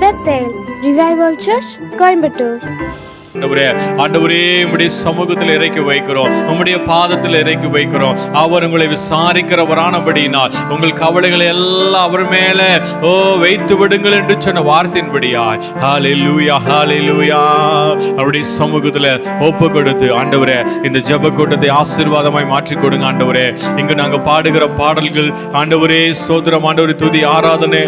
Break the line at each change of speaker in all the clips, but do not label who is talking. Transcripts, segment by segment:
Bethel Revival Church, Coimbatore.
ஆண்டவரே உம்முடைய சமூகத்தில் இறக்கி வைக்கிறோம், உம்முடைய பாதத்தில் இறக்கி வைக்கிறோம். அவர் உங்களை விசாரிக்கிறவரானபடியினால் உங்கள் கவலைகளை எல்லாம் அவர் மேல வைத்து விடுங்கள் என்று சொன்ன வார்த்தையின்படியா ஹல்லேலூயா ஹல்லேலூயா அவருடைய சமூகத்துல ஒப்பு கொடுத்து ஆண்டவரே இந்த ஜெப கூட்டத்தை ஆசீர்வாதமாய் மாற்றி கொடுங்க. ஆண்டவரே இங்கு நாங்க பாடுகிற பாடல்கள் ஆண்டவரே சோதரம், ஆண்டவரே துதி ஆராதனை,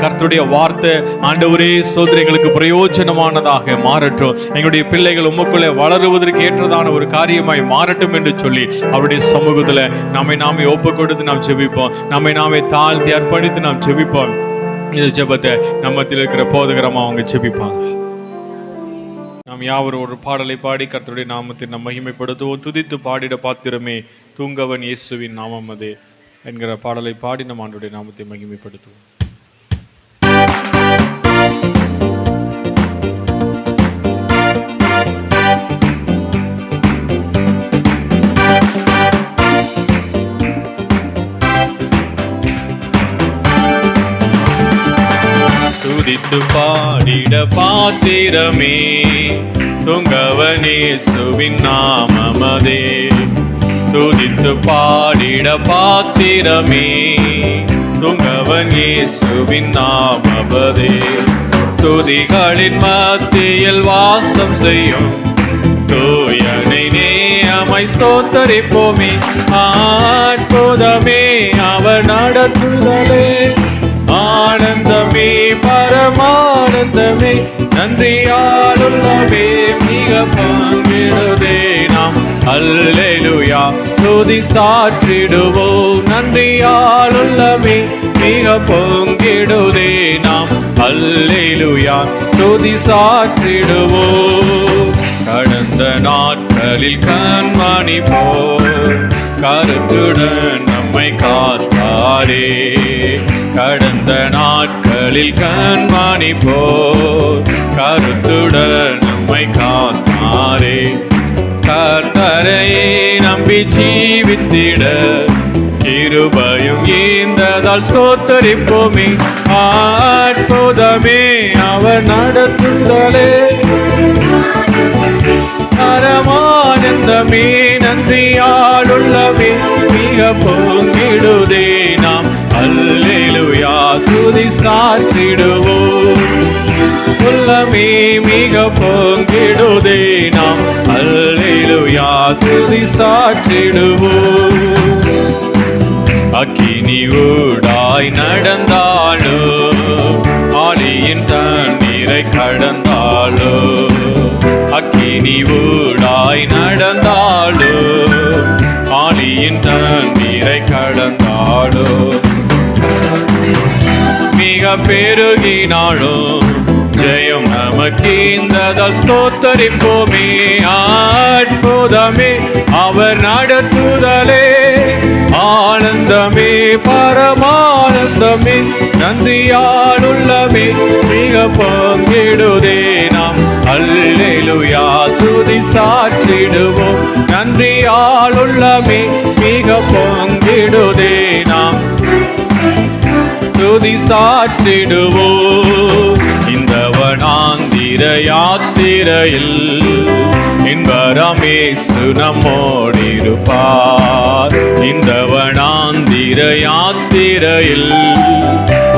கர்த்தருடைய வார்த்தை ஆண்டவரே சோதரம் எங்களுக்கு பிரயோஜனமானதாக மாறட்டும். எங்களுடைய பிள்ளைகள் உமக்குள்ளே வளருவதற்கு ஏற்றதான ஒரு காரியமாய் மாறட்டும் என்று சொல்லி அவருடைய சமூகத்துல நாமே ஒப்பு கொடுத்து நாம் ஜெபிப்போம். நாமே தாழ்த்தி அர்ப்பணித்து நாம் ஜெபிப்போம். இந்த ஜெபத்தை நம்மத்தில் இருக்கிற போதகரமா அவங்க ஜெபிப்பாங்க. நாம் யாவரும் ஒரு பாடலை பாடி கர்த்தருடைய நாமத்தை நாம் மகிமைப்படுத்துவோம். துதித்து பாடிட பாத்திரமே தூங்கவன் இயேசுவின் நாமம் அதே என்கிற பாடலை பாடி நம் ஆண்டவருடைய நாமத்தை மகிமைப்படுத்துவோம். துதித்து பாடிட பாத்திரமே தூங்கவன் இயேசுவின் நாமமதே. துதித்து பாடிட பாத்திரமே தூங்கவன் இயேசுவின் நாமமதே. துதிகளின் மத்தியில் வாசம் செய்யும் தூயனை நேயமை ஸ்தோத்தரிப்போமே. அற்புதமே அவர் நடத்துதலே, ஆனந்தமே பரமானந்தமே, நன்றியாலுள்ளவே மிக பங்கிடுதே நாம் அல்லேலூயா துதி சாற்றிடுவோம். நன்றியாலுள்ளவே மிக பொங்கிடுதே நாம் அல்லேலூயா துதி சாற்றிடுவோம். கடந்த நாட்களில் கண்மணி போல் கருத்துடன் நம்மை காத்தாரே, கடந்த நாட்களில் கண்மணி போல் கருத்துடன் நம்மை காத்தாரே. கர்த்தரையே நம்பி ஜீவித்திட கிருபையும் ஈந்ததால் ஸ்தோத்தரிப்போமே. அற்புதமே அவர் நடத்துதலே, பரமானந்தமே நன்றியாலுள்ளவே மிக பொங்கிடுதே நாம் அல்லேலூயா துதி சாற்றிடுவோம். உள்ளமே மிக பொங்கிடுதே நாம் அல்லேலூயா துதி சாற்றிடுவோம். அக்கினி ஊடாய் நடந்தாளோ, ஆழியின் தண்ணீரை கடந்தாளோ, அக்கினி ஊடாய் நடந்தாளோ, ஆழியின் தண்ணீரை கடந்தாளோ, மிக பெருகினாளோ ஜெயம் நமக்கீந்ததால் ஸ்தோத்தரிப்போமே. அற்புதமே அவர் நடத்துதலே, ஆனந்தமே பரமானந்தமே, நன்றியாலுள்ளமே மிக பங்கிடுதே நாம் அல்லேலூயா துதி சாற்றிடுவோம். நன்றியாலுள்ளமே மிக பங்கிடுதே நாம் துதி சாற்றிடுவோம். இந்த வனாந்திர யாத்திரையில் இன்பரமேசு நம்மோடிருப்பார். இந்த வனாந்திர யாத்திரையில்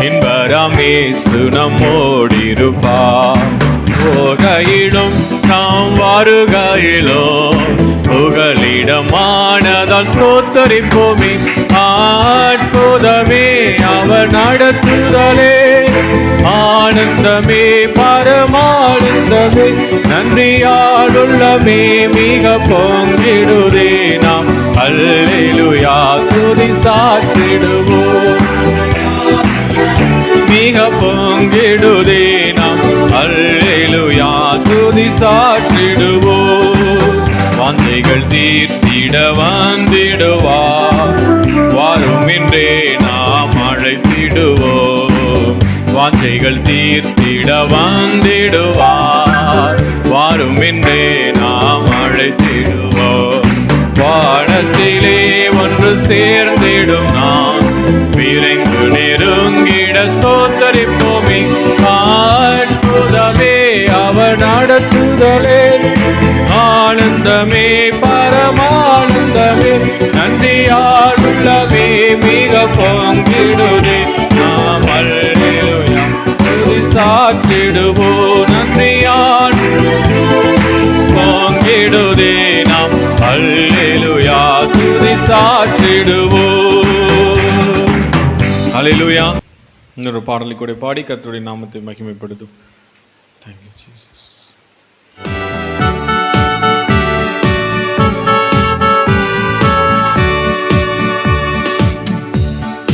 இன்பரமேசு நம்மோடிருப்பார். போகையிலும் நாம் வருகையிலும் புகலிடமானதால் ஸ்தோத்தரிப்போமே. அற்புதமே அவர் நடத்துதலே, ஆனந்தமே பரமானந்தமே, நன்றியாலுள்ளமே மிக பொங்கிடுதே நாம் அல்லேலூயா துதி சாற்றிடுவோம். மிக பொங்கிடுதே நாம் அல்லேலூயா துதி சாற்றிடுவோம். வாஞ்சைகள் தீர்த்திட வந்திடுவார், வாரும் என்றே நாம் அழைத்திடுவோம். வாஞ்சைகள் தீர்த்திட வந்திடுவார், வாரும் என்றே நாம் அழைத்திடுவோம். வானத்திலே ஒன்று சேர்ந்திடும் நாம் விரைந்து நெருங்கிட ஸ்தோத்தரிப்போமே. உள்ளமே பரமானந்தமே, நன்றியால் உள்ளமே மிக பொங்கிடுதே. நாம் அல்லேலூயா துதி சாற்றிடுவோம், நன்றியால் பொங்கிடுதே. நாம் அல்லேலூயா துதி சாற்றிடுவோம். அல்லேலூயா. இன்னொரு பாடலை கூட பாடி கர்த்தருடைய நாமத்தை மகிமைப்படுத்தும். Thank you, Jesus.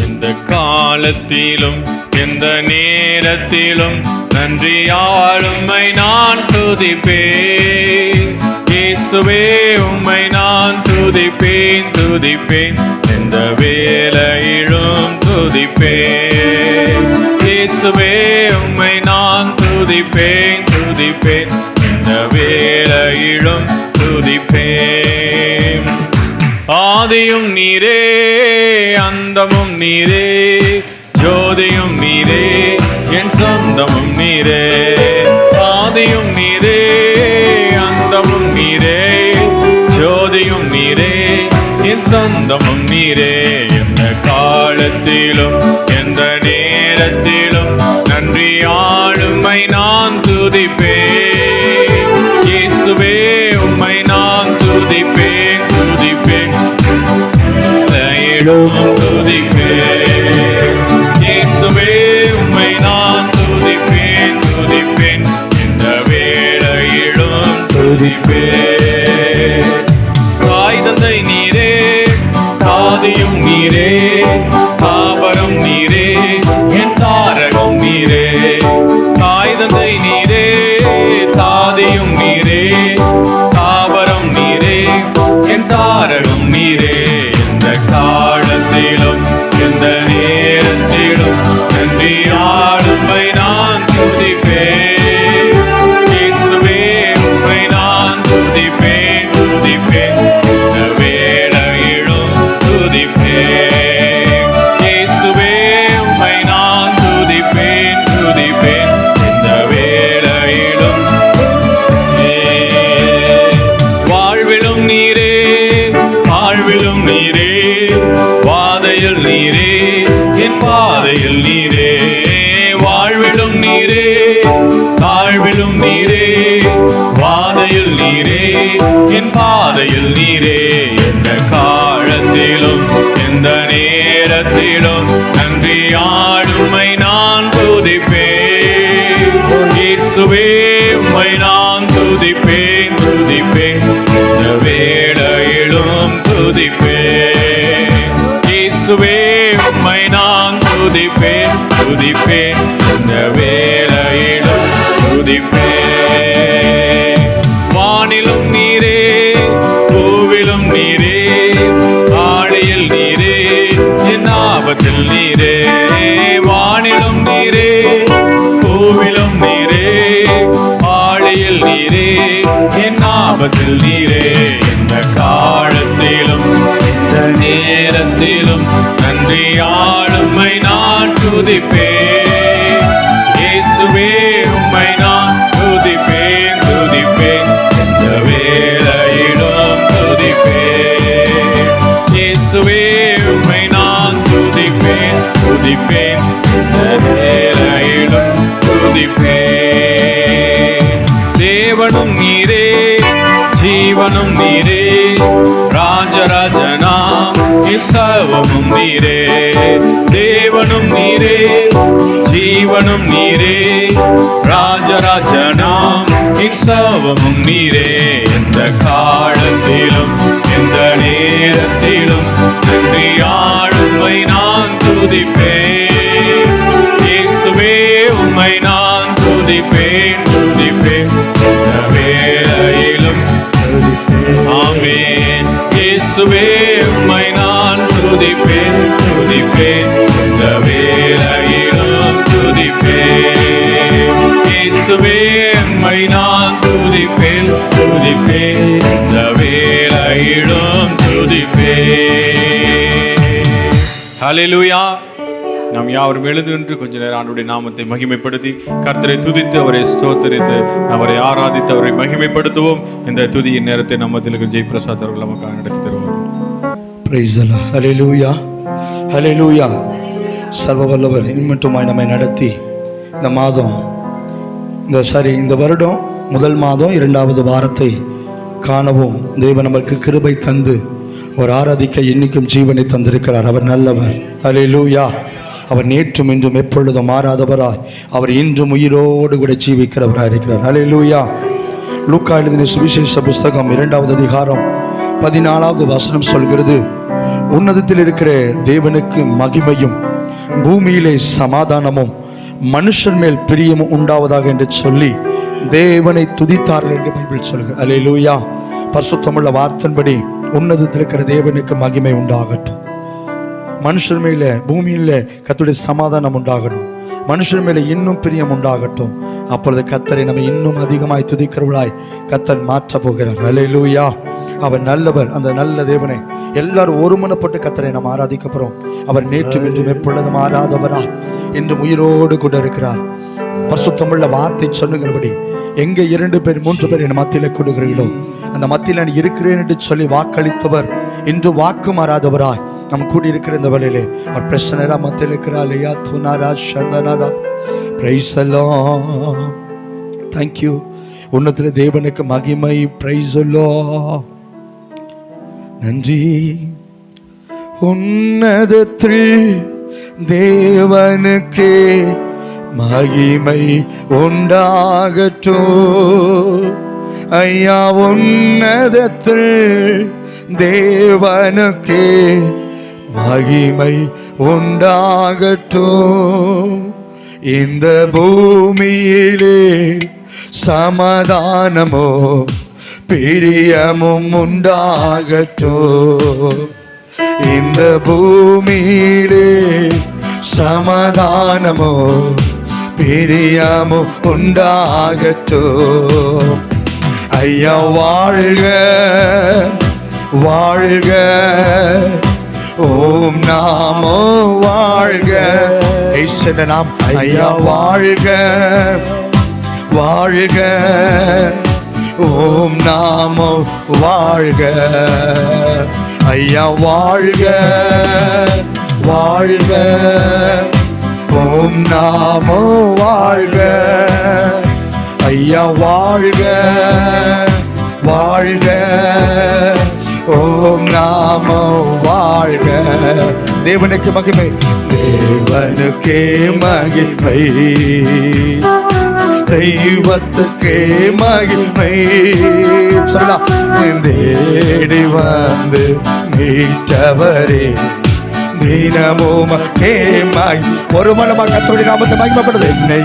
எந்த காலத்திலும் எந்த நேரத்திலும் நன்றியால் உம்மை நான் துதிப்பேன். இயேசுவே உம்மை நான் துதிப்பேன் துதிப்பேன், எந்த வேளையிலும் துதிப்பேன். இயேசுவே உம்மை நான் துதிப்பேன் துதிப்பேன், எந்த வேளையிலும் துதிப்பேன். ஆதியும் நீரே அந்தமும் நீரே, ஜோதியும் நீரே என் சொந்தமும் நீரே. ஆதியும் நீரே அந்தமும் நீரே, ஜோதியும் நீரே என் சொந்தமும் நீரே. எந்த காலத்திலும் எந்த நேரத்திலும் நன்றியால் உம்மை நான் துதிப்பேன். இயேசுவே உம்மை நான் துதிப்பேன் துதிப்பேன், துதிப்பேன். இயேசுவே உம்மை நான் துதிப்பேன் துதிப்பேன், இந்த வேளையிலும் துதிப்பேன். தாய் தந்தை நீரே, தாதியும் நீரே, தாவரம் நீரே, என் தாரகம் நீரே. தாய் தந்தை நீரே, தாதியும் நீரே, தாவரம் நீரே, என் தாரகம் நீரே. எந்த காலத்திலும் எந்த நேரத்திலும் நன்றியால் உம்மை நான் துதிப்பேன். இயேசுவே உம்மை நான் துதிப்பேன் துதிப்பேன், இந்த வேளையிலும் துதிப்பேன். இயேசுவே உம்மை நான் துதிப்பேன் துதிப்பேன், இந்த வேளையிலும். வாழ்விலும் நீரே வாழ்விலும் நீரே, பாதையில் நீரே என் பாதையில் நீரே. வாழ்விலும் நீரே தாழ்விலும் நீரே, பாதையில் நீரே என் பாதையில் நீரே. எந்த காலத்திலும் எந்த நேரத்திலும் நன்றியால் உம்மை நான் துதிப்பேன். இயேசுவே உம்மை நான் துதிப்பேன் துதிப்பேன், இந்த வேளையிலும் துதிப்பேன். இயேசுவே உம்மை நான் துதிப்பேன் துதிப்பேன், இந்த வேளையிலும் துதிப்பேன். வானிலும் நீரே பூவிலும் நீரே, ஆழியில் நீரே என் ஆபத்தில் நீரே. வானிலும் நீரே பூவிலும் நீரே, ஆழியில் நீரே என் ஆபத்தில் நீரே. எந்த காலத்திலும் எந்த நேரத்திலும் நன்றியால் உம்மை நான் துதிப்பேன். இயேசுவே உம்மை நான் துதிப்பேன் துதிப்பேன், இந்த வேளையிலும் துதிப்பேன். இயேசுவே உம்மை நான் துதிப்பேன் துதிப்பேன், இந்த வேளையிலும் துதிப்பேன். தேவனும் நீரே ஜீவனும் நீரே, ராஜராஜனாம் சர்வமும் நீரே. தேவனும் நீரே ஜீவனும் நீரே, ராஜராஜனாம் சர்வமும் நீரே. எந்த காலத்திலும் எந்த நேரத்திலும் நன்றியால் உம்மை நான் துதிப்பேன். இயேசுவே உம்மை நான் துதிப்பேன் துதிப்பேன், இந்த வேளையிலும் ஆமென். இயேசுவே உம்மை நான் துதிப்பேன் துதிப்பேன், இந்த வேளையிலும் துதிப்பேன். இயேசுவே உம்மை நான் துதிப்பேன் துதிப்பேன், இந்த வேளையிலும் துதிப்பேன். ஹல்லேலூயா. நாம் நாம் யாவரும் எழுது என்று கொஞ்ச நேரம் ஆண்டுடைய நாமத்தை மகிமைப்படுத்தி கர்த்தரை துதித்து அவரை ஸ்தோத்தரித்து அவரை ஆராதித்து அவரை மகிமைப்படுத்துவோம். இந்த துதியின் நேரத்தை நம்ம திலகர் ஜெயபிரசாத் அவர்கள் நமக்காக நடத்தி தருவார்.
Praise the lord. Hallelujah, hallelujah. சர்வ வல்லவர் இன்னுமாய் நம்மை நடத்தி இந்த மாதம் இந்த வருடம் முதல் மாதம் 2வது வாரத்தை காணவும் தேவன் நமக்கு கிருபை தந்து அவர் ஆராதிக்க இன்னைக்கும் ஜீவனை தந்திருக்கிறார். அவர் நல்லவர். ஹல்லேலூயா. அவர் நேற்றும் இன்றும் எப்பொழுதும் மாறாதவராய் அவர் இன்றும் உயிரோடு கூட ஜீவிக்கிறவராய் இருக்கிறார். ஹல்லேலூயா. லூக்கா எழுதின சுவிசேஷ புஸ்தகம் 2வது அதிகாரம் 14வது வசனம் சொல்கிறது, உன்னதத்தில் இருக்கிற தேவனுக்கு மகிமையும் பூமியிலே சமாதானமும் மனுஷர் மேல் பிரியமும் உண்டாவதாக என்று சொல்லி தேவனை துதித்தார்கள் என்று பைபிள் சொல்கிறது. அல்லேலூயா. பரிசுத்தமுள்ள வார்த்தையின்படி உன்னதத்தில் இருக்கிற தேவனுக்கு மகிமை உண்டாகட்டும். மனுஷர் மேல பூமியில கர்த்தருடைய சமாதானம் உண்டாகணும். மனுஷர் மேல இன்னும் பிரியம் உண்டாகட்டும். அப்பொழுது கர்த்தரை நம்ம இன்னும் அதிகமாய் துதிக்கிறவர்களாய் கர்த்தர் மாற்ற போகிறார். அல்லேலூயா. அவர் நல்லவர். அந்த நல்ல தேவனை எல்லாரும் ஒருமனப்பட்டு கர்த்தரை நாம் ஆராதிக்க போறோம். அவர் நேற்றும் இன்றும் எப்பொழுதும் மாறாதவரா என்றும் உயிரோடு கூட இருக்கிறார். பரிசுத்தமுள்ள வார்த்தை சொல்லுகிறபடி எங்க 2 பேர் 3 பேர் என் மத்தியில கொடுக்கிறீர்களோ அந்த மத்தியில் நான் இருக்கிறேன் என்று சொல்லி வாக்களித்தவர் இன்று வாக்கு மாறாதவராய் நாம் கூடியிருக்கிற இந்த வேளையிலே அவர் பிரச்சனை மத்தியில் இருக்கிறார். இல்லையா? துனாரா சந்தனாரா. Praise the lord. Thank you. உன்னதத்திலே தேவனுக்கு மகிமை. Praise the lord. நன்றி. உன்னதத்தில் தேவனுக்கே மகிமை உண்டாகட்டும். ஐயா, உன்னதத்தில் தேவனுக்கே மகிமை உண்டாகட்டும். இந்த பூமியிலே சமாதானமோ பிரியமும் உண்டாகட்டும். இந்த பூமியிலே சமாதானமோ பிரியமும் உண்டாகட்டும். ஐயா, வாழ்க வாழ்க ஓம் நாமோ வாழ்க. இயேசுவின் நாமம். ஐயா, வாழ்க வாழ்க ஓம் நாமோ வாழ்க. ஐயா, வாழ்க வாழ்க ஓம் நாமோ வாழ்க. ஐயா, வாழ்க வாழ்க ஓம் நாமோ வாழ்க. தேவனுக்கு மகிமை. தேவனுக்கே மகிமை. தெய்வத்துக்கே மகிமை. சொல்லலாம். தேடி வந்து மீட்டவரே தினமும் கேமாய் ஒரு மனமா கர்த்தருடைய நாமத்தை மகிமைப்படுது. என்னை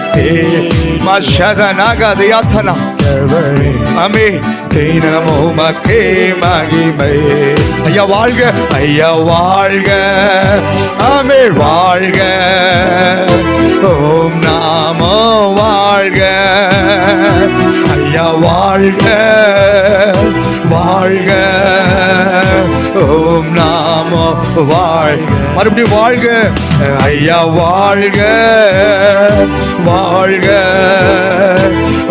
தேமஷகனாகது யாத்தனா அமே தினமும் கேமகிமை. ஐயா வாழ்க. ஐயா வாழ்க. அமே வாழ்க. ஓம் நாமோ வாழ்க. ஐயா வாழ்க வாழ்க ஓம் நாமோ வாழ்க. மறுபடியும் வாழ்க. ஐயா வாழ்க வாழ்க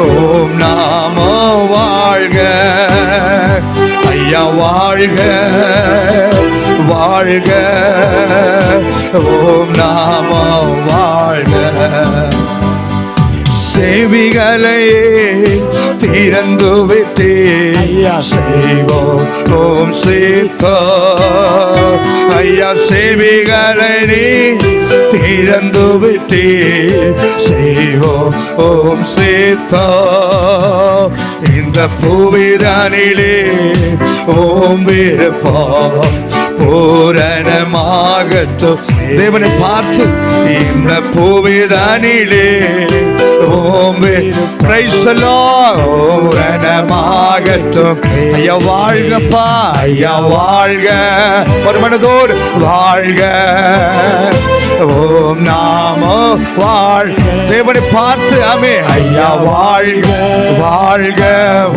ஓம் நாமோ வாழ்க. ஐயா வாழ்க வாழ்க ஓம் நாமோ வாழ்க. செவிகளை திறந்து விட்டு செய்வோம் ஓம் சீத்தோ. ஐயா, செவிகளை நீ திறந்து விட்டு செய்வோம் ஓம் சீத்தோ. இந்த பூவிதானிலே ஓம் விருப்பம் பூரணமாகட்டும். தேவனை பார்த்து இந்த பூவிதானிலே பூரணமாகட்டும். ஐயா வாழ்கப்பா. ஐயா வாழ்க. ஒரு மனதோடு வாழ்க. ஓம் நாமோ வாழ்க. தேவனை பார்த்து ஆமே. ஐயா வாழ்க வாழ்க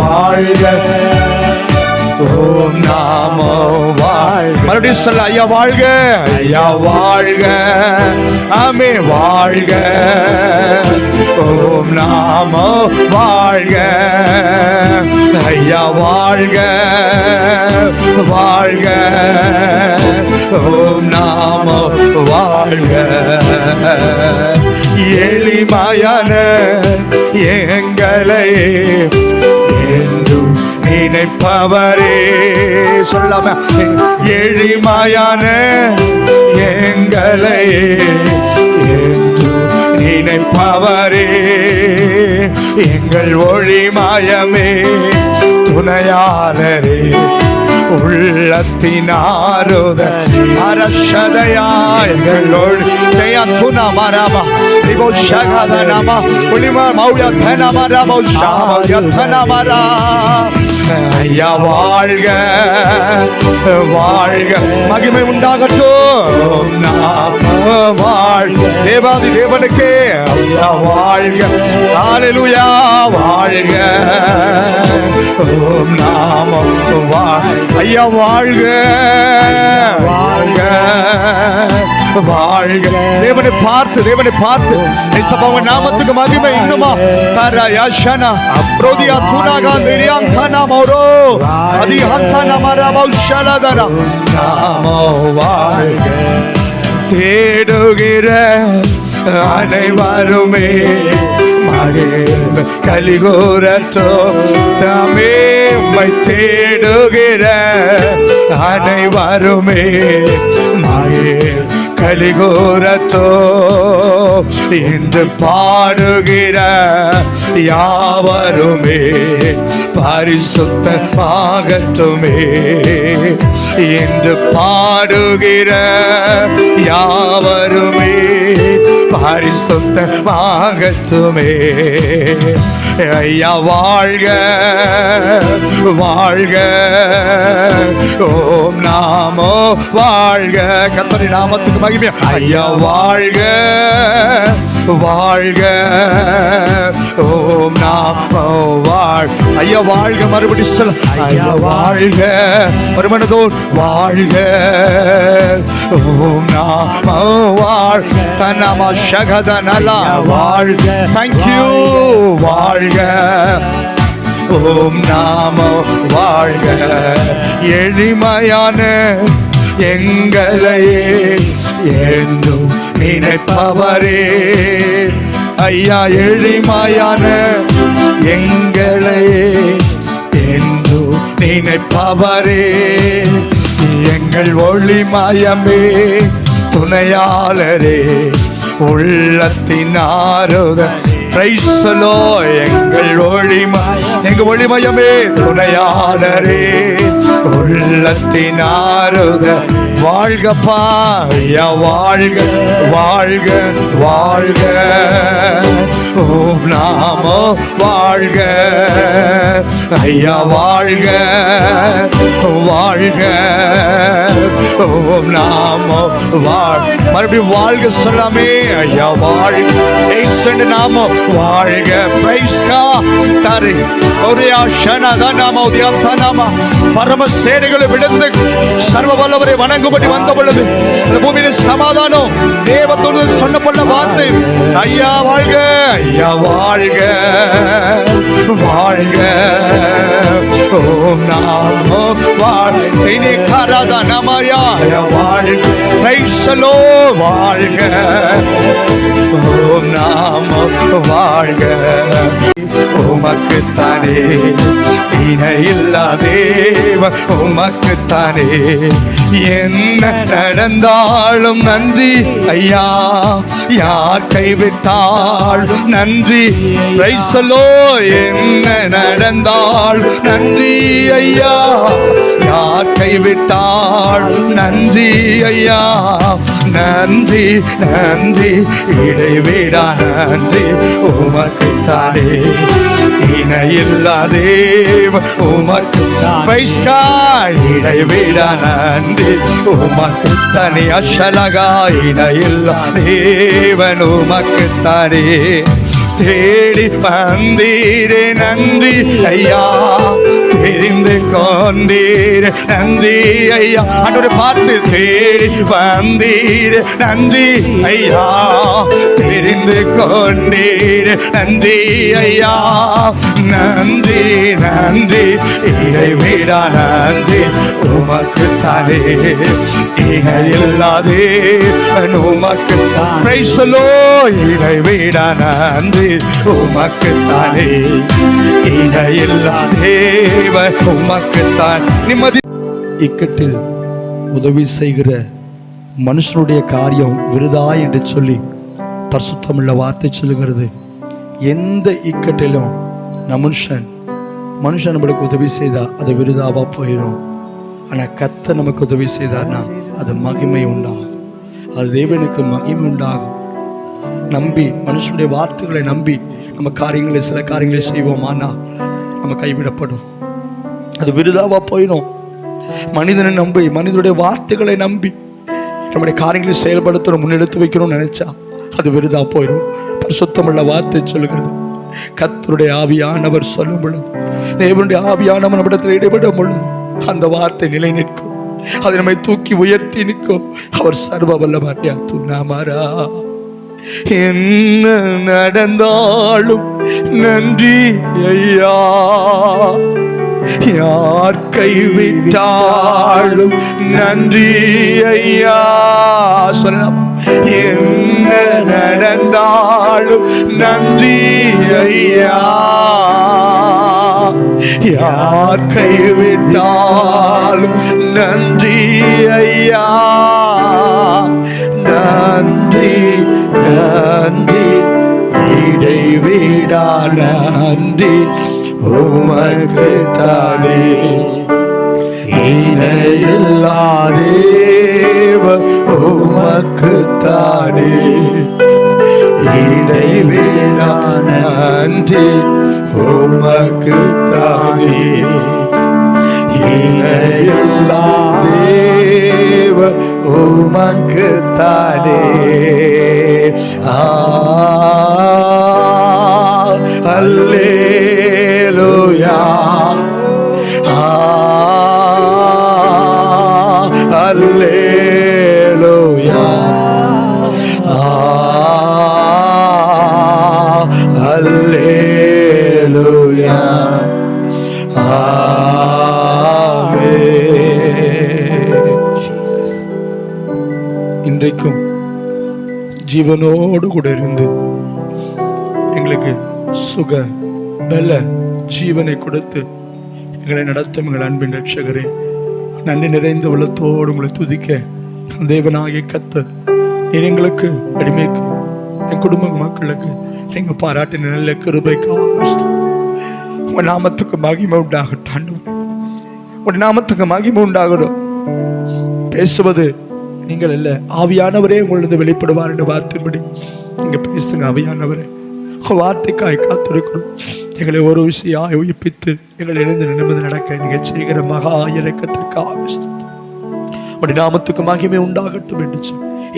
வாழ்க ஓம் நாமோ வாழ்க. மறுபடியும் சொல்ல, ஐயா வாழ்க, ஐயா வாழ்க, ஆமே வாழ்க, ஓம் நாமோ வாழ்க, ஐயா வாழ்க, வாழ்க, ஓம் நாமோ வாழ்க. எளிமையான எங்களை என்றும் நினைப்பவரே, சொல்லாம, எளிமையான எங்களை என்றும் நினைப்பவரே, எங்கள் ஒளிமயமே துணையாளரே, உள்ளத்தினாருத அரசதையாயங்களோடு துணா மரபா இவோ சகதனமா ஒளிமா மௌயா தனமரபோ ஷாமௌயா தனமரா. ஐயா வாழ்க, வாழ்க, மகிமை உண்டாகட்டும், நாம் வாழ்க, தேவாதி தேவனுக்கே ஐயா வாழ்க, ஹல்லேலூயா வாழ்க, ஓம் நாமம் ஐயா வாழ்க, வாழ்க, வாழ்க. தேவனை பார்த்து, தேவனை பார்த்து, இயேசுவின் நாமத்துக்கு மகிமை இன்னுமா தர யாஷனா ப்ரோதியா துனாகா திரியாம் கனா மோரோ அதி ஹந்தனா மரபௌ ஷலதரா. நாமோ வாழ்க. தேடுகிற அனைவருமே மகிழ்ந்து கலிகூரட்டோ, தாமே உம்மை தேடுகிற அனைவருமே மகிழ்ந்து கலிகூரட்டோ, என்று பாடுகிற யாவருமே பரிசுத்தமாகட்டுமே, என்று பாடுகிற யாவருமே பரிசுத்தமாகட்டுமே. ஐயா வாழ்க, வாழ்க, ஓம் நாமோ வாழ்க. கர்த்தருடைய நாமத்துக்கு மகிமை. ஐயா வாழ்க, வாழ்க, ஓம் நாமோ வாழ்க. ஐயா வாழ்க. மறுபடி சொல்ல, ஐயா வாழ்க. மறுமனதோர் வாழ்க, ஓம் நாமோ வாழ்க. தனமா சகதனலா வாழ்க. தேங்க்யூ வாழ்க, ஓம் நாமோ வாழ்க. எளிமையான எங்களையே என்றும் நினைப்பவரே, ஐயா எளிமையான எங்களையே என்றும் நினைப்பவரே, எங்கள் ஒளிமயமே துணையாளரே, உள்ளத்தின் ஆறுத பிரைசலோ. எங்கள் ஒளிமயமே துணையாளரே, உள்ளத்தின் ஆறுத வாழ்கப்பா. ஐயா வாழ்க, வாழ்க, வாழ்க, ஓம் நாமோ வாழ்க. ஐயா வாழ்க, வாழ்க, ஓம் நாமோ வாழ்க. மறுபடியும் வாழ்க சொல்லாமே. ஐயா வாழ்க, ஏசு நாமோ வாழ்க. Praise God. தரி ஒரே ஆஷனதா நாமோ தியாத்த நாம பரம சேனைகளை விழுந்து சர்வ வல்லவரை வணங்கும்படி வந்த பொழுது இந்த பூமியில் சமாதானம் தேவத்தோடு சொன்னப்பட்ட வார்த்தை. ஐயா வாழ்க, ஐயா வாழ்க, வாழ்க, ஓம் நாமோ வாழ்க. இனி கரதா நமயா வாழ்க. பிரைசலோ வாழ்க, ஓம் நாமோ வாழ்க. உமக்குத்தானே இணையில்லா தேவ, உமக்குத்தானே என்ன நடந்தாலும் நன்றி ஐயா, யார் கைவிட்டாலும் நன்றி. பிரைசலோ. என்ன நடந்தால் நன்றி ஐயா, யார் கைவிட்டால் நன்றி ஐயா, நன்றி, நன்றி, இடைவிடா நன்றி. உமக்குத்தானே இணையில்லா தேவ, உமக்கு பைஸ்கா இடைவிடா நன்றி. உமக்கு தனி அஷலகா இணையில்லா தேவன், உமக்குத்தானே தேடி வந்தீரே நன்றி ஐயா, தெரிந்து கொண்டீர் நன்றி ஐயா. ஆண்டவரை பார்த்து தேடி வந்தீர் நன்றி ஐயா. தெரிந்து கொண்டீர் நன்றி ஐயா. நன்றி நன்றி இடைவிடா நன்றி உமக்கு தானே இணையில்லாதே உமக்கு பிரைசலோ இடைவிடா நன்றி உமக்கு தானே இணையில்லாதே உமக்கு தான் நிம்மதி. இக்கட்டில் உதவி செய்கிற மனுஷனுடைய காரியம் விருதா என்று சொல்லி பரிசுத்தமுள்ள வார்த்தை சொல்லுகிறது. எந்த இக்கட்டிலும் மனுஷன் நம்மளுக்கு உதவி செய்தா அது விருதாவா போயிடும். ஆனால் கர்த்தர் நமக்கு உதவி செய்தார்னா அது மகிமை உண்டாகும், அது தேவனுக்கு மகிமை உண்டாகும். நம்பி மனுஷனுடைய வார்த்தைகளை நம்பி நம்ம சில காரியங்களை செய்வோமானா நம்ம கைவிடப்படும், அது விருதாவா போயிடும். மனிதனை நம்பி மனிதனுடைய வார்த்தைகளை நம்பி நம்முடைய காரியங்களை செயல்படுத்த முன்னெடுத்து வைக்கணும்னு நினைச்சா அது விருதா போயிடும். பரிசுத்தமுள்ள வார்த்தை சொல்லுகிறது. கர்த்தருடைய ஆவியானவர் சொல்லும் பொழுது, தேவனுடைய ஆவியானவர் நம்மிடத்தில் ஈடுபடும் பொழுது அந்த வார்த்தை நிலை நிற்கும், அதை நம்மை தூக்கி உயர்த்தி நிற்கும். அவர் சர்வ வல்லவரையா துண்ணாமாரா. என்ன நடந்தாலும் நன்றி ஐயா, யார் கைவிட்டாலும் நன்றி ஐயா. சொல்லலாம். என்ன நடந்தாலும் நன்றி ஐயா, யார் கைவிட்டாலும் நன்றி ஐயா. நன்றி நன்றி இடைவிடா நன்றி உமக்கு தானே இணையில்லாதேவ உமக்கு தானே இடைவிடா நன்றி உமக்கு தானே இணையில்லாதேவ உமக்கு தானே. அல்லேலூயா அல்லேலூயா அல்லேலூயா இன்றைக்கும் ஜீவனோடு கூட இருந்து எங்களுக்கு சுக பல ஜீவனை கொடுத்து எங்களை நடத்தும் எங்கள் அன்பின் ரட்சகரே, நன்றி நிறைந்த உள்ளத்தோடு உங்களை துதிக்க தேவனாகிய கர்த்தர் நீர் எங்களுக்கு அடிமைக்கு என் குடும்ப மக்களுக்கு நீங்க பாராட்டின நல்ல கிருபைக்காக உங்க நாமத்துக்கு மகிமை உண்டாகட்டும். உங்க நாமத்துக்கு மகிமை உண்டாகட்டும். பேசுவது நீங்கள் அல்ல, ஆவியானவரே உங்களிருந்து வெளிப்படுவார் என்ற வார்த்தையின்படி நீங்க பேசுங்க. ஆவியானவரே வார்த்தைக்காய் காத்திருக்கிறோம். எங்களை ஒரு விஷயம் உயிர்ப்பித்து எங்களை இணைந்து நிமிர்ந்து நடக்க நீங்க செய்கிற மகா இலக்கத்திற்காக உடைய நாமத்துக்கு மகிமை உண்டாகட்டும் என்று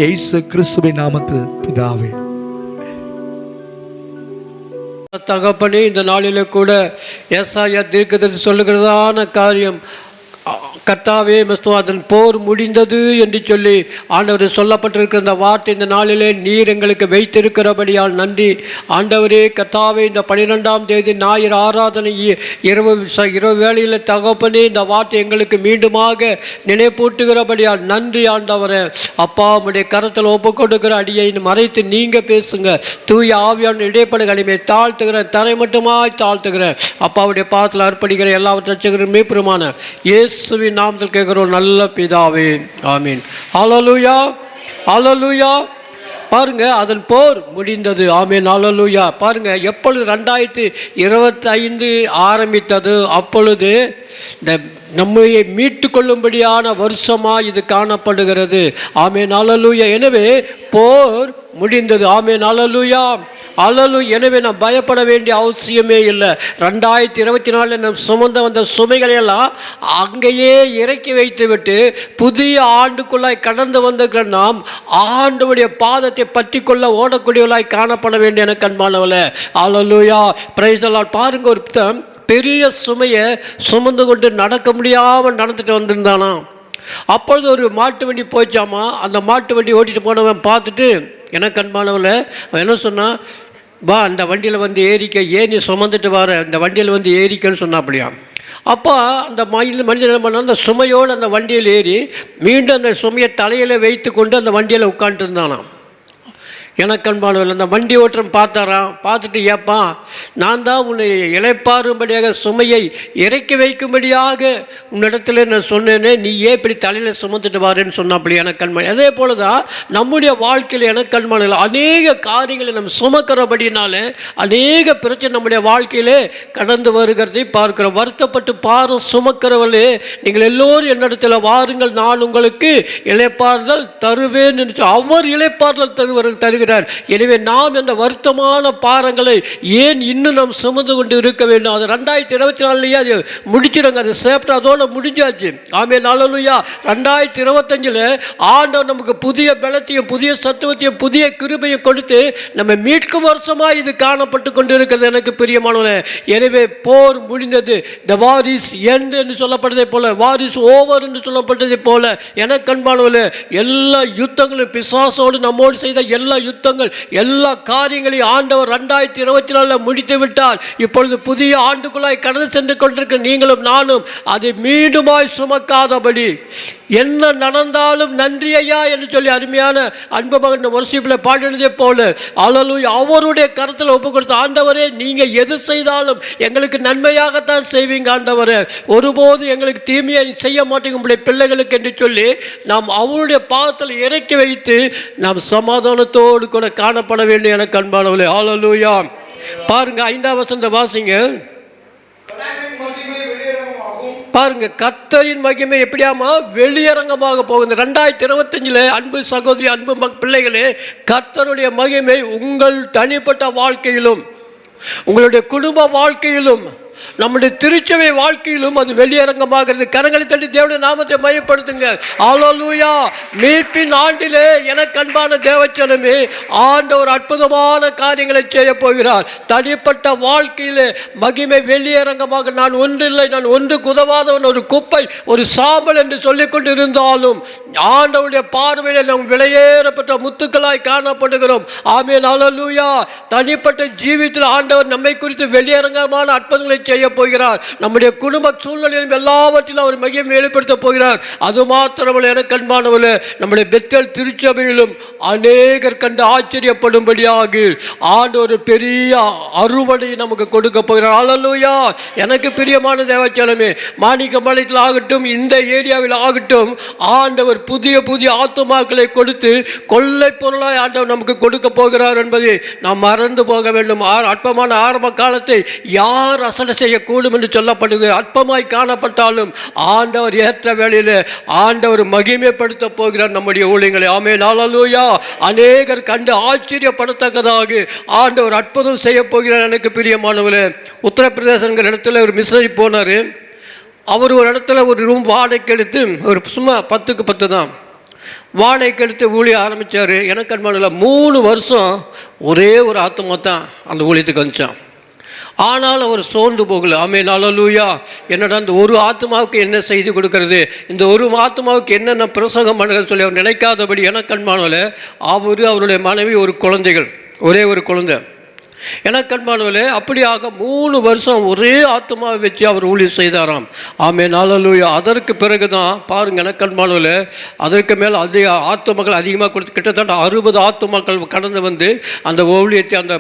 இயேசு கிறிஸ்துவின் நாமத்தில் பிதாவே.
தகப்பனே, இந்த நாளில கூட ஏசாயா தீர்க்கதரிசி சொல்லுகிறதான காரியம் கர்த்தாவே அதன் போர் முடிந்தது என்று சொல்லி ஆண்டவரே சொல்லப்பட்டிருக்கிற இந்த வார்த்தை இந்த நாளிலே நீர் எங்களுக்கு வைத்திருக்கிறபடியால் நன்றி. ஆண்டவரே கர்த்தாவே, இந்த 12ஆம் தேதி ஞாயிறு ஆராதனை இரவு வேளையில் தகப்பனே இந்த வார்த்தை எங்களுக்கு மீண்டுமாக நினைப்பூட்டுகிறபடியால் நன்றி ஆண்டவரே. அப்பா, உம்முடைய கரத்தில் ஒப்பு கொடுக்கிற அடியை மறைத்து நீங்க பேசுங்க. தூய ஆவியான இடைப்பட அடிமை தாழ்த்துகிறேன், தரை மட்டுமாய் தாழ்த்துகிறேன். அப்பாவுடைய பாதத்தில் அர்ப்பணிக்கிற எல்லாவற்றையும் மீட்பருமான இயேசுவின் நாமத்தில் கேட்கிறோம் நல்ல பிதாவே, ஆமீன். ஹல்லேலூயா, ஹல்லேலூயா. பாருங்க, அதன் போர் முடிந்தது. ஆமீன், ஹல்லேலூயா. பாருங்க, எப்பொழுது 2025 ஆரம்பித்தது, அப்பொழுது இந்த நம்மை மீட்டு கொள்ளும்படியான வருஷமாக இது காணப்படுகிறது. ஆமீன், ஹல்லேலூயா. எனவே போர் முடிந்தது. ஆமீன், ஹல்லேலூயா, ஹல்லேலூயா. எனவே நாம் பயப்பட வேண்டிய அவசியமே இல்லை. 2024 நம் சுமந்த வந்த சுமைகளையெல்லாம் அங்கேயே இறக்கி வைத்து விட்டு புதிய ஆண்டுக்குள்ளாய் கடந்து வந்திருக்கிற நாம் ஆண்டவருடைய பாதத்தை பற்றி கொள்ள ஓடக்கூடியவர்களாய் காணப்பட வேண்டிய எனக்கு அன்பானவர்களே. ஹல்லேலூயா, பிரைஸ் தி லார்ட். பாருங்க, ஒரு பெரிய சுமையை சுமந்து கொண்டு நடக்க முடியாமல் நடந்துட்டு வந்திருந்தானா. அப்பொழுது ஒரு மாட்டு வண்டி போச்சாமா. அந்த மாட்டு வண்டி ஓட்டிகிட்டு போனவன் பார்த்துட்டு, எனக்கு அன்பானவங்கள, அவன் என்ன சொன்னான், வா அந்த வண்டியில் வந்து ஏறிக்க, ஏன் நீ சுமந்துட்டு வர, இந்த வண்டியில் வந்து ஏறிக்கன்னு சொன்னாப்படியா. அப்போ அந்த மனிதன் என்ன பண்ணால் அந்த சுமையோடு அந்த வண்டியில் ஏறி மீண்டும் அந்த சுமையை தலையில் வைத்து கொண்டு அந்த வண்டியில் உட்காந்துட்டு இருந்தானாம். எனக்கு அன்பானவர்கள், அந்த வண்டி ஓட்டுறன் பார்த்தாராம். பார்த்துட்டு, ஏப்பா நான் தான் உன்னை இளைப்பாறும்படியாக சுமையை இறக்கி வைக்கும்படியாக உன்னிடத்துல நான் சொன்னேனே, நீ ஏன் இப்படி தலையில் சுமந்துட்டு வாரேன்னு சொன்னாப்படி. எனக்கு அன்பான அதே போல தான் நம்முடைய வாழ்க்கையில் எனக்கு அன்பானவர்கள் அநேக காரியங்களை நம்ம சுமக்கிறபடினால அநேக பிரச்சனை நம்முடைய வாழ்க்கையிலே கடந்து வருகிறதை பார்க்கிறோம். வருத்தப்பட்டு பாரம் சுமக்கிறவர்களே, நீங்கள் எல்லோரும் என்னிடத்தில் வாருங்கள், நான் உங்களுக்கு இளைப்பாறுதல் தருவேன் என்று அவர் இளைப்பாறுதல் தருகிறார். எனவே நாம் இந்த வருத்தமான பாரங்களை ஏன் இன்னும் நாம் சுமந்து கொண்டு இருக்க வேண்டும்? அது 2024 அது முடிச்சிருங்க, அது சேப்டர் அதோட முடிஞ்சாச்சு. ஆமென், அல்லேலூயா. 2025 ஆண்டவர் நமக்கு புதிய பலத்தையும் புதிய சத்துவத்தையும் புதிய கிருபையும் கொடுத்து நம்ம மீட்கும் வருஷமாக இது காணப்பட்டு கொண்டு இருக்கிறது எனக்கு பிரியமானவர்களே. எனவே போர் முடிந்தது, த வார் இஸ் எண்ட் என்று சொல்லப்பட்டதை போல, வார் இஸ் ஓவர் என்று சொல்லப்பட்டதை போல எனக்கு அன்பானவர்களே, எல்லா யுத்தங்களும் பிசாசோடு நம்மோடு செய்த எல்லா யுத்தங்கள் எல்லா காரியங்களையும் ஆண்டவர் 2024 முடித்து விட்டார். இப்பொழுது புதிய ஆண்டுக்குள்ளாய் கடந்து சென்று கொண்டிருக்க நீங்களும் நானும் அதை மீண்டுமாய் சுமக்காதபடி என்ன நடந்தாலும் நன்றி ஐயா என்று சொல்லி அருமையான அன்பு மகன் வர்ஷிப்பில் பாடினதே போல அல்லேலூயா அவருடைய கருத்தில் ஒப்பு கொடுத்த, ஆண்டவரே நீங்கள் எது செய்தாலும் எங்களுக்கு நன்மையாகத்தான் செய்வீங்க ஆண்டவரே, ஒருபோது எங்களுக்கு தீமையை செய்ய மாட்டேங்க உங்களுடைய பிள்ளைகளுக்கு என்று சொல்லி நாம் அவருடைய பாதத்தில் இறக்கி வைத்து நாம் சமாதானத்தோடு கூட காணப்பட வேண்டும் எனக்கு அன்பானவர்களே. அல்லேலூயா. பாருங்க 5ஆம் வசனத்தை வாசிங்க. பாருங்க, கர்த்தரின் மகிமை எப்படியாமா வெளியரங்கமாக போகுது. 2025 அன்பு சகோதரி, அன்பு பிள்ளைகளே, கர்த்தருடைய மகிமை உங்கள் தனிப்பட்ட வாழ்க்கையிலும் உங்களுடைய குடும்ப வாழ்க்கையிலும் நம்முடைய திருச்சபை வாழ்க்கையிலும் அது வெளியரங்கமாகிறது. கரங்களை தட்டி தேவனுடைய நாமத்தை மையப்படுத்துங்க. அல்லேலூயா. மீட்பின் ஆண்டிலே எனக்கு அன்பான தேவச்சனமே, ஆண்டவர் அற்புதமான காரியங்களை செய்ய போகிறார். தனிப்பட்ட வாழ்க்கையிலே மகிமை வெளியரங்கமாக, நான் ஒன்றில்லை, நான் ஒன்றுக்கு உதவாதவன், ஒரு குப்பை, ஒரு சாம்பல் என்று சொல்லிக் கொண்டு இருந்தாலும் ஆண்டவருடைய பார்வையில் நாம் விலையேறப்பட்ட முத்துக்களாய் காணப்படுகிறோம். ஆமென், அல்லேலூயா. தனிப்பட்ட ஜீவிதத்தில் ஆண்டவர் நம்மை குறித்து வெளியரங்கமான அற்புதங்களை செய்ய போகிறார். நம்முடைய குடும்ப சூழ்நிலையிலும் எல்லாவற்றிலும் அவர் மகிமை வெளிப்படுத்த போகிறார். அது மாத்திரமல்ல எனக்கு அன்பானவர்களே, நம்முடைய பெத்தேல் திருச்சபையிலும் அநேகர் கண்டு ஆச்சரியப்படும்படியாக ஆண்டவர் ஒரு பெரிய அறுவடை நமக்கு கொடுக்க போகிறார். அல்லேலூயா. எனக்கு பிரியமான தேவச்சனமே, மாணிக்க மலையில் ஆகட்டும், இந்த ஏரியாவில் ஆகட்டும், ஆண்டவர் புதிய புதிய ஆத்துமாக்களை கொடுத்து கொள்ளை பொருளாய் ஆண்டவர் நமக்கு கொடுக்க போகிறார் என்பதை நாம் மறந்து போக வேண்டும். அற்பமான ஆரம்ப காலத்தை யார் அசல செய்யக்கூடும் என்று சொல்லப்படுது. அற்பமாய் காணப்பட்டாலும் ஆண்டவர் ஏற்ற வேளையில் ஆண்டவர் மகிமைப்படுத்த போகிறார் நம்முடைய ஊழியங்களை. ஆமென், அல்லேலூயா. அநேகர் கண்டு ஆச்சரியப்படத்தக்கதாக ஆண்டவர் அற்புதம் செய்ய போகிறார். எனக்கு பிரியமானவர்களே, உத்தரப்பிரதேசங்கிற இடத்துல ஒரு மிஷனரி போனார். அவர் ஒரு இடத்துல ஒரு ரூம் வாடகைக்கு எடுத்து, ஒரு சும்மா 10க்கு 10 தான் வாடகைக்கு எடுத்து ஊழிய ஆரம்பித்தார். எனக்கு அன்பானவர்களே, 3 வருஷம் ஒரே ஒரு ஆத்மா தான் அந்த ஊழியத்துக்கு வந்துச்சான். ஆனால் அவர் சோர்ந்து போகல. ஆமென், அல்லேலூயா. என்னடா இந்த ஒரு ஆத்மாவுக்கு என்ன செய்தி கொடுக்கறது, இந்த ஒரு ஆத்மாவுக்கு என்னென்ன பிரசங்கம் பண்ணுறது சொல்லி அவர் நினைக்காதபடி எனக்கு அன்பானவர்களே, அவருடைய மனைவி ஒரு குழந்தைகள், ஒரே ஒரு குழந்தை. எனக்கு அன்பானவர்களே, அப்படியாக 3 வருஷம் ஒரே ஆத்மாவை வச்சு அவர் ஊழியம் செய்தாராம். ஆமென், அல்லேலூயா. அதற்கு பிறகு தான் பாருங்கள் எனக்கு அன்பானவர்களே, அதற்கு மேல் அதிக ஆத்மாக்கள் அதிகமாக கொடுத்து கிட்டத்தட்ட 60 ஆத்மாக்கள் கடந்து வந்து அந்த ஊழியத்தை அந்த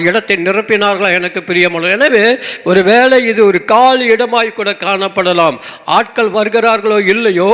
இடத்தை நிரப்பினார்களா எனக்கு பிரியமான. எனவே ஒரு வேளை இது ஒரு காலி இடமாய் கூட காணப்படலாம். ஆட்கள் வருகிறார்களோ இல்லையோ,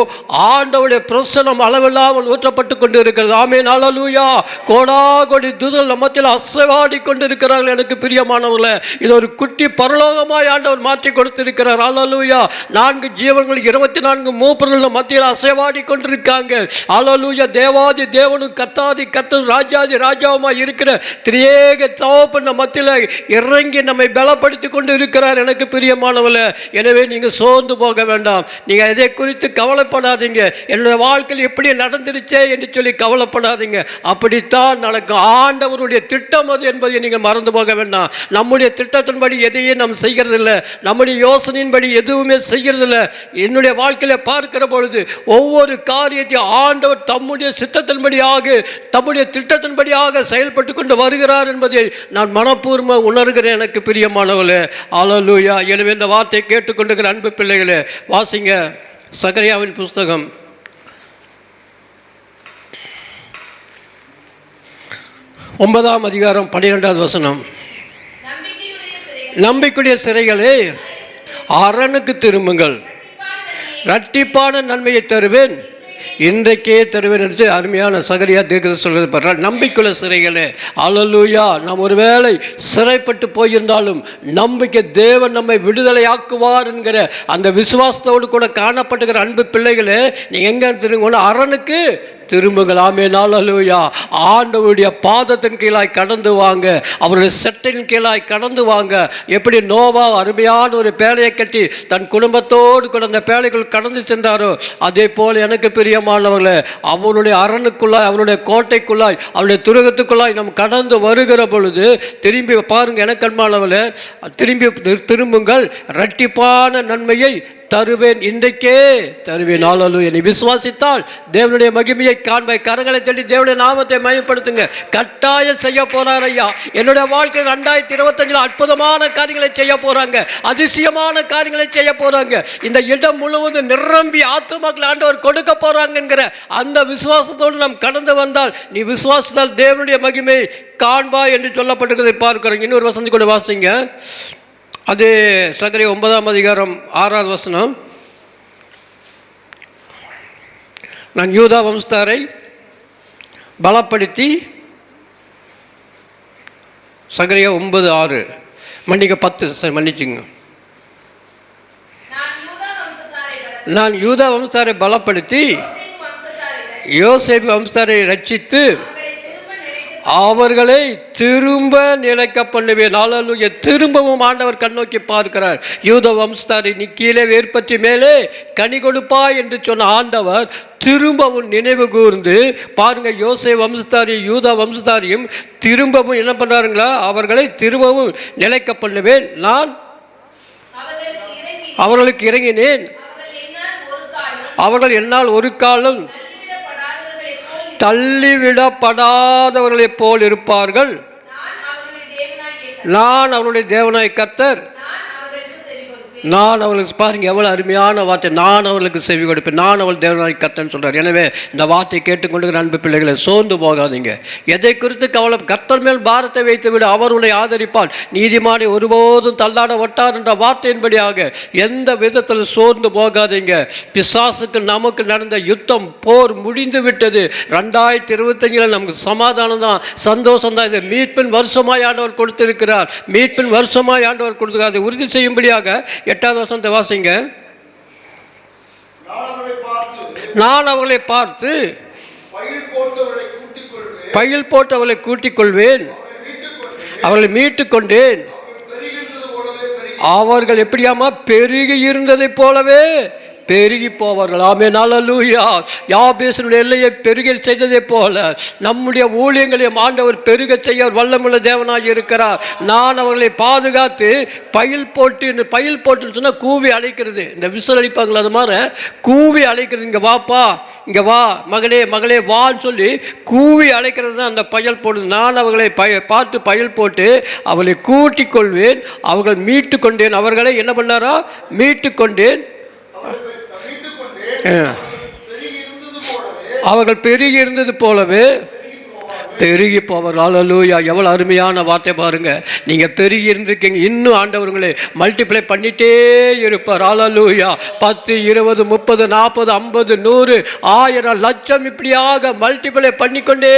ஆண்டவருடைய பிரசனம் அளவில்லாமல் ஊற்றப்பட்டு கொண்டு இருக்கிறது. ஆமென், அல்லேலூயா. கோடாகோடி தூதர்கள் நம்மத்தில் அசைவாடி கொண்டு இருக்கிறார்கள். எனக்கு பிரியமானவர்களே, இது ஒரு குட்டி பரலோகமாய் ஆண்டவர் மாற்றி கொடுத்திருக்கிறார். அல்லேலூயா. 4 ஜீவன்கள் 24 மூப்பர்கள் மத்தியில் அசைவாடி கொண்டிருக்காங்க. அல்லேலூயா. தேவாதி தேவனும் கர்த்தாதி கர்த்தரும் ராஜாதி ராஜாவுமாய் இருக்கிற திரியேக தகப்பன் மத்தியில் இறங்கி நம்மை பலப்படுத்தி கொண்டு இருக்கிறார். எனக்கு பிரியமானவர்களே, எனவே நீங்கள் சோர்ந்து போக வேண்டாம். நீங்கள் இதை குறித்து கவலைப்படாதீங்க. என்னுடைய வாழ்க்கையில் எப்படி நடந்துருச்சே என்று சொல்லி கவலைப்படாதீங்க. அப்படித்தான் நடக்கும். ஆண்டவருடைய திட்டம் அது என்பதை நீங்கள் மறந்து போக வேண்டாம். நம்முடைய திட்டத்தின்படி எதையும் நாம் செய்கிறதில்ல, நம்முடைய யோசனையின்படி எதுவுமே செய்கிறதில்ல. என்னுடைய வாழ்க்கையில பார்க்கிற பொழுது ஒவ்வொரு காரியத்தையும் ஆண்டவர் தம்முடைய சித்தத்தின்படியாக, தம்முடைய திட்டத்தின்படியாக செயல்பட்டு கொண்டு வருகிறார் என்பதை நான் மனப்பூர்வமாக உணர்கிறேன் எனக்கு பிரியமானவர்களே. அல்லேலூயா. எனவே இந்த வார்த்தையை கேட்டுக்கொண்டிருக்கிற அன்பு பிள்ளைகளே, வாசிங்க சகரியாவின் புஸ்தகம் 9ஆம் அதிகாரம் 12வது வசனம். நம்பிக்கையுடைய சிறைகளே அரணுக்கு திரும்புங்கள், இரட்டிப்பான நன்மையை தருவேன், இன்றைக்கே தருவேன் என்று அருமையான சகரியா தீர்க்கதரிசி சொல்கிறது பாருங்கள். நம்பிக்கையுள்ள சிறைகளே. அல்லேலூயா. நாம் ஒருவேளை சிறைப்பட்டு போயிருந்தாலும் நம்பிக்கை தேவன் நம்மை விடுதலையாக்குவார் என்கிற அந்த விசுவாசத்தோடு கூட காணப்பட்டுகிற அன்பு பிள்ளைகளே, நீங்கள் எங்கே திரும்புங்க? அரணுக்கு திரும்புங்கள். ஆமென். அல்லேலூயா. ஆண்டவருடைய பாதத்தின் கீழாய் கடந்து வாங்க, அவருடைய செட்டின் கீழாய் கடந்து வாங்க. எப்படி நோவா அருமையான ஒரு பேழையை கட்டி தன் குடும்பத்தோடு கூட அந்த பேழைக்குள் கடந்து சென்றாரோ, அதே போல் எனக்கு பிரியமானவர்களே, அவருடைய அரணுக்குள்ளாய், அவருடைய கோட்டைக்குள்ளாய், அவருடைய துருகத்துக்குள்ளாய் நாம் கடந்து வருகிற பொழுது திரும்பி பாருங்கள் எனக்கு அன்பானவர்களே, திரும்புங்கள், இரட்டிப்பான நன்மையை தருவேன், இன்றைக்கே தருவேன். அல்லேலூயா. என்னை விசுவாசித்தால் தேவனுடைய மகிமையை காண்பாய். கரங்களை தட்டி தேவனுடைய நாமத்தை மகிமைப்படுத்துங்க. கட்டாயம் செய்ய போறார் ஐயா. என்னுடைய வாழ்க்கை 2025 அற்புதமான காரியங்களை செய்ய போறாங்க, அதிசயமான காரியங்களை செய்ய போறாங்க. இந்த இடம் முழுவதும் நிரம்பி ஆத்துமாக்கள் ஆண்டவர் கொடுக்க போறாங்க என்கிற அந்த விசுவாசத்தோடு நாம் கடந்து வந்தால், நீ விசுவாசத்தால் தேவனுடைய மகிமை காண்பாய் என்று சொல்லப்பட்டிருக்கிறதை பார்க்கிறோம். இன்னொரு வசந்தி கூட வாசிங்க. அது சகரியா 9ஆம் அதிகாரம் 6வது வசனம். நான் யூதா வம்சத்தாரை பலப்படுத்தி, சகரியா 9:6, மன்னிக்க 10, மன்னிச்சுங்க. நான் யூதா வம்சத்தாரை பலப்படுத்தி யோசேப்பு வம்சத்தாரை ரட்சித்து அவர்களை திரும்ப நிலைக்க பண்ணுவேன். அல்லேலூயா. திரும்பவும் ஆண்டவர் கண்ணோக்கி பார்க்கிறார். யூத வம்சத்தாரை நீ கீழே வேர்பற்றி மேலே கனி கொடுப்பாய் என்று சொன்ன ஆண்டவர் திரும்பவும் நினைவு கூர்ந்து பாருங்க, யோசேப்பு வம்சத்தாரையும் யூதா வம்சத்தாரையும் திரும்பவும் என்ன பண்றாருங்களா? அவர்களை திரும்பவும் நிலைக்க பண்ணுவேன். நான் அவர்களுக்கு இறங்கினேன், அவர்கள் என்னால் ஒரு காலம் தள்ளிவிடப்படாதவர்களைப் போல் இருப்பார்கள். நான் அவருடைய தேவனாய் கர்த்தர், நான் அவர்களுக்கு, பாருங்க எவ்வளவு அருமையான வார்த்தை, நான் அவர்களுக்கு செவி கொடுப்பேன், நான் அவள் தேவனாய் கர்த்தர்னு சொல்றார். எனவே இந்த வார்த்தை கேட்டுக்கொண்டு அன்பு பிள்ளைகளை, சோர்ந்து போகாதீங்க. எதை குறித்து கவலை, கர்த்தர் மேல் பாரத்தை வைத்து விட, அவருடைய ஆதரிப்பால் நீதிமானை ஒருபோதும் தள்ளாட ஒட்டார் என்ற வார்த்தையின்படியாக எந்த விதத்தில் சோர்ந்து போகாதீங்க. பிசாசுக்கு நமக்கு நடந்த யுத்தம், போர் முடிந்து விட்டது. 2025 நமக்கு சமாதானம் தான், சந்தோஷம் தான். இது மீட்பின் வருஷமாய் ஆண்டவர் கொடுத்திருக்கிறார், மீட்பின் வருஷமாய் ஆண்டவர் கொடுத்திருக்கிறார். அதை உறுதி செய்யும்படியாக 8வது வசனத்தை வாசிங்க. நான் அவர்களை பார்த்து பயில் போட்டவர்களை கூட்டிக் கொள்வேன், அவர்களை மீட்டுக் கொண்டேன். அவர்கள் எப்படியாமா பெருகி இருந்ததை போலவே பெருகி போவார்கள். ஆமென். அல்லேலூயா. யாபேசினுடைய எல்லையை பெருக செய்ததை போல நம்முடைய ஊழியங்களையும் ஆண்டவர் பெருக செய்ய வல்லமுள்ள தேவனாக இருக்கிறார். நான் அவர்களை பாதுகாத்து பயில் போட்டுன்னு சொன்னால் கூவி அழைக்கிறது, இந்த விசில் அடிப்பாங்களா, அது மாதிரி கூவி அழைக்கிறது. இங்கே வாப்பா, இங்கே வா, மகளே மகளே வான்னு சொல்லி கூவி அழைக்கிறது தான் அந்த பயல் போடுது. நான் அவர்களை பார்த்து பயல் போட்டு அவர்களை கூட்டிக் கொள்வேன், அவர்கள் மீட்டு கொண்டேன். அவர்களை என்ன பண்ணாரா? மீட்டு கொண்டேன். அவர்கள் பெருகி இருந்தது போலவே பெருகி போவார். அல்லேலூயா. எவ்வளோ அருமையான வார்த்தை பாருங்க. நீங்கள் பெருகி இருந்திருக்கீங்க, இன்னும் ஆண்டவர் உங்களை மல்டிப்ளை பண்ணிட்டே இருப்பார். அல்லேலூயா. 10, 20, 30, 40, 50, 100, 1000, லட்சம் இப்படியாக மல்டிப்ளை பண்ணிக்கொண்டே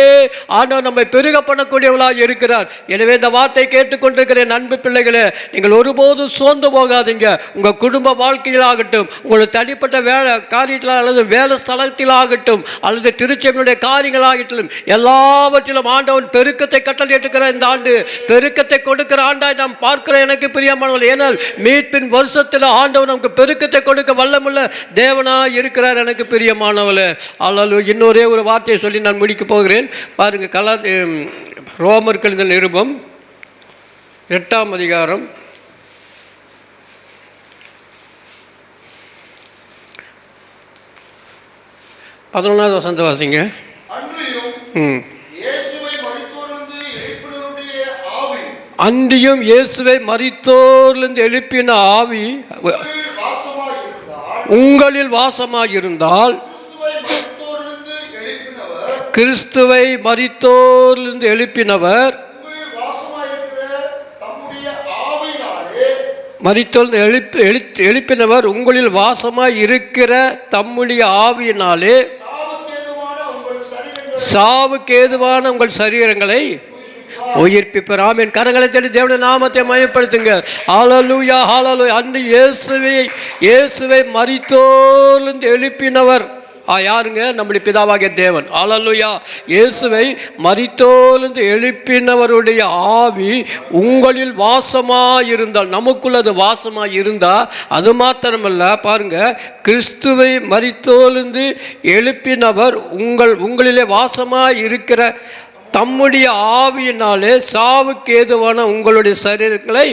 ஆண்டவர் நம்மை பெருக பண்ணக்கூடியவளாக இருக்கிறார். எனவே இந்த வார்த்தை கேட்டுக்கொண்டிருக்கிற அன்பு பிள்ளைகளே, நீங்கள் ஒருபோதும் சோர்ந்து போகாதீங்க. உங்கள் குடும்ப வாழ்க்கையிலாகட்டும், உங்களுடைய தனிப்பட்ட வேலை காரியத்தில் அல்லது வேலை ஸ்தலத்திலாகட்டும் அல்லது திருச்சபையுடைய காரியங்களாகட்டும், எல்லாவற்றையும் ஆண்டவன் பெருக்கத்தை கட்டளையிட்டிருக்கிற இந்த ஆண்டு பெருக்கத்தை கொடுக்கிற ஆண்டாய் நாம் பார்க்கிறோம். எனக்கு பிரியமானவர்கள், ஏனால் மீட்பின் வருஷத்தில் ஆண்டவன் நமக்கு பெருக்கத்தை கொடுக்க வல்லமுள்ள தேவனாய் இருக்கிறார். எனக்கு பிரியமானவர்களே, அல்லேலூயா. இன்னொரே ஒரு வார்த்தையை சொல்லி நான் முடிக்க போகிறேன். பாருங்க, ரோமர்கள் இந்த நிருபம் 8ஆம் அதிகாரம் 11வது வசனத்தை வாசிங்க. அன்றியும் இயேசுவை மரித்தோரிலிருந்து எழுப்பின ஆவி உங்களில் வாசமாயிருந்தால், கிறிஸ்துவை மரித்தோரிலிருந்து எழுப்பினவர் எழுப்பினவர் உங்களில் வாசமாய் இருக்கிற தம்முடைய ஆவியினாலே சாவுக்கு ஏதுவான உங்கள் சரீரங்களை உயிர்ப்பிப்பார். ஆமென். கரங்களை தட்டி தேவனுடைய நாமத்தை மகிமைப்படுத்துங்க. ஹல்லேலூயா, ஹல்லேலூயா. அன்று இயேசுவை மரித்தோரிலிருந்து எழுப்பினவர் யாருங்க? நம்முடைய பிதாவாகிய தேவன். ஹல்லேலூயா. இயேசுவை மரித்தோரிலிருந்து எழுப்பினவருடைய ஆவி உங்களில் வாசமாயிருந்தால், நமக்குள்ள அது வாசமாயிருந்தால், அது மாத்திரமல்ல, பாருங்க, கிறிஸ்துவை மரித்தோரிலிருந்து எழுப்பினவர் உங்களிலே வாசமாயிருக்கிற தம்முடைய ஆவியினாலே சாவுக்கு ஏதுவான உங்களுடைய சரீரங்களை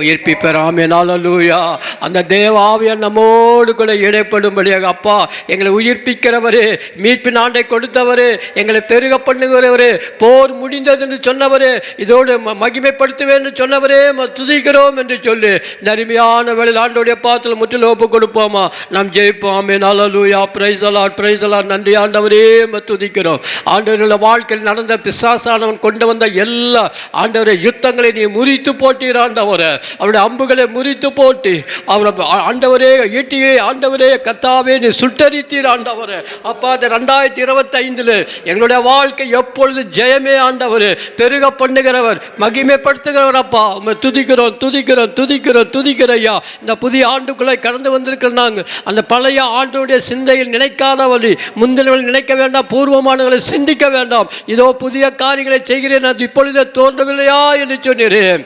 உயிர்ப்பிப்பார். ஆமென். ஹல்லேலூயா. அந்த தேவ ஆவியார் நம்மோடு கூட இடைப்படும்படியாக, அப்பா எங்களை உயிர்ப்பிக்கிறவரே, மீட்பின் ஆண்டை கொடுத்தவரே, எங்களை பெருக பண்ணுகிறவரே, போர் முடிந்தது என்று சொன்னவரே, இதோடு மகிமைப்படுத்துவேன் என்று சொன்னவரே, துதிக்கிறோம் என்று சொல்லி இந்த அருமையான வேளையில் ஆண்டோடைய பாத்தில் முற்றிலும் ஒப்பு கொடுப்போமா? நாம் ஜெயிப்போம். Amen. Hallelujah. Praise the lord, praise the lord. நன்றி ஆண்டவரே, துதிக்கிறோம். ஆண்டவருடைய வாழ்க்கையில் நடந்த பிசாசானவன் கொண்டு வந்த எல்லா ஆண்டவரை யுத்தங்களை நீ முறித்து போட்டீர். ஆண்டவரே, அவருடைய அம்புகளை முறித்து போட்டு அவர் ஆண்டவரே ஈட்டியை ஆண்டவரே கர்த்தாவே நீ சுட்டரித்தீர். ஆண்டவரே, அப்பா, அந்த 2025 எங்களுடைய வாழ்க்கை எப்பொழுது ஜெயமே. ஆண்டவரே, பெருக பண்ணுகிறவர், மகிமைப்படுத்துகிறவர். அப்பா, துதிக்கிறோம், துதிக்கிறோம், துதிக்கிறோம், துதிக்கிறையா. இந்த புதிய ஆண்டுக்குள்ளே கடந்து வந்திருக்கிற நாங்கள் அந்த பழைய ஆண்டுடைய சிந்தையில் நினைக்காத வழி, முந்தினவர்கள் நினைக்க வேண்டாம், பூர்வமானவர்களை சிந்திக்க வேண்டாம். இதோ புதிய காரியங்களை செய்கிறேன், அது இப்பொழுதே தோன்றவில்லையா என்று சொன்னீரேன்.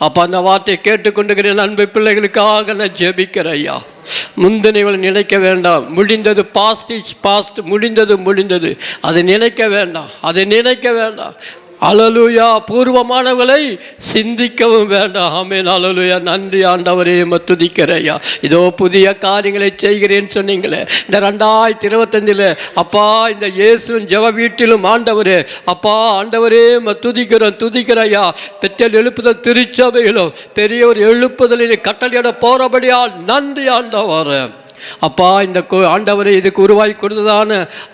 அப்போ அந்த வார்த்தையை கேட்டுக்கொண்டுகிறேன் அன்பு பிள்ளைகளுக்காக நான் ஜெபிக்கிறேன் ஐயா. முந்தினவள் நினைக்க வேண்டாம், முடிந்தது பாஸ்ட், முடிந்தது, அதை நினைக்க வேண்டாம், அதை நினைக்க வேண்டாம். ஹல்லேலூயா. பூர்வமானவர்களை சிந்திக்கவும் வேண்டாம். ஆமென். ஹல்லேலூயா. நன்றி ஆண்டவரே, துதிக்கிறையா. இதோ புதிய காரியங்களை செய்கிறேன்னு சொன்னீங்களே இந்த 2025 அப்பா, இந்த இயேசுவின் ஜெப வீட்டிலும் ஆண்டவரே, அப்பா ஆண்டவரே துதிக்கிறையா. பெற்றல் எழுப்புதல் திருச்சபையிலும் பெரிய ஒரு எழுப்புதலில் கட்டளையிட போறபடியால் நன்றி ஆண்டவரே. அப்பா, இந்த ஆண்டவரை இதுக்கு உருவாக்கி கொடுத்ததான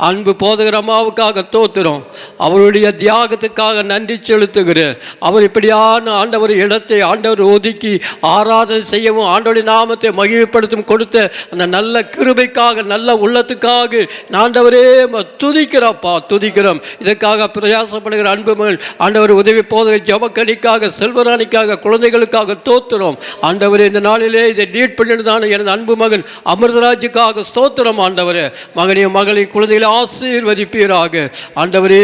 அன்பு போதகர் அம்மாவுக்காக தோத்துறோம். அவருடைய தியாகத்துக்காக நன்றி செலுத்துகிறேன். அவர் இப்படியான ஆண்டவர் இடத்தை ஆண்டவர் ஒதுக்கி ஆராதனை செய்யவும் ஆண்டவருடைய நாமத்தை மகிமைப்படுத்தும் கொடுத்த அந்த நல்ல கிருபைக்காக, நல்ல உள்ளத்துக்காக ஆண்டவரே துதிக்கிறப்பா, துதிக்கிறோம். இதற்காக பிரயாசப்படுகிற அன்பு மகள் ஆண்டவர் உதவி போதகர் ஜபக்கணிக்காக, செல்வராணிக்காக, குழந்தைகளுக்காக தோத்துறோம். ஆண்டவரே, இந்த நாளிலே இதை லீட் பண்ணிருந்தான எனது அன்பு மகன் அமிர்தராஜுக்காக ஸ்தோத்திரம். ஆண்டவரே, மகனையும் மகளின் குழந்தைகளை ஆசீர்வதிப்பீராக. ஆண்டவரே,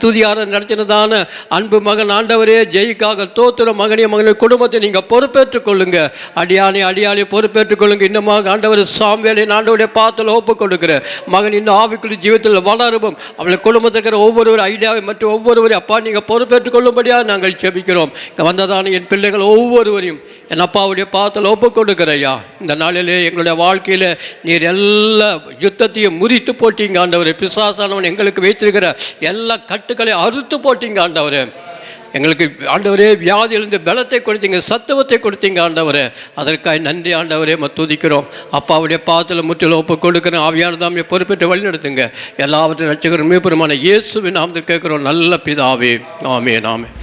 துதியார நடத்தினதான அன்பு மகன் ஆண்டவரே ஜெய்க்காக தோத்திரம். மகனையும் மகளின் குடும்பத்தை நீங்கள் பொறுப்பேற்றுக் கொள்ளுங்க. அடியாளை பொறுப்பேற்றுக் கொள்ளுங்க. இன்னமாக ஆண்டவர் சாம்வேலை ஆண்டவருடைய பாத்தில் ஒப்புக் கொடுக்கிற மகன் இந்த ஆவிக்குரிய ஜீவத்தில் வளருவோம். அவளை குடும்பத்துக்கிற ஒவ்வொருவரும் ஐடியாவை மற்றும் ஒவ்வொருவரையும் அப்பா நீங்கள் பொறுப்பேற்றுக் கொள்ளும்படியாக நாங்கள் ஜெபிக்கிறோம். இங்கே வந்ததான என் பிள்ளைகள் ஒவ்வொருவரையும் என் அப்பாவுடைய பாத்தில் ஒப்புக் கொடுக்கிறையா. இந்த நாளிலே எங்களுடைய வாழ்க்கையில் நீர் எல்லா யுத்தத்தையும் முறித்து போட்டீங்க ஆண்டவரே. பிசாசானவன் எங்களுக்கு வைத்திருக்கிற எல்லா கட்டுக்களை அறுத்து போட்டீங்க ஆண்டவரே. எங்களுக்கு ஆண்டவரே வியாதியிலிருந்து பலத்தை கொடுத்தீங்க, சத்துவத்தை கொடுத்தீங்க ஆண்டவரே. அதற்காக நன்றி ஆண்டவரே, துதிக்கிறோம். அப்பாவுடைய பாதத்தில் முற்றிலும் ஒப்பு கொடுக்குறேன். ஆவியானதாமே பொறுப்பேற்று வழி நடத்துங்க. எல்லாவற்றையும் ரட்சகரும் மீட்பருமான இயேசுவின் நாமத்தில் கேட்கிறோம் நல்ல பிதாவே. ஆமென், ஆமென்.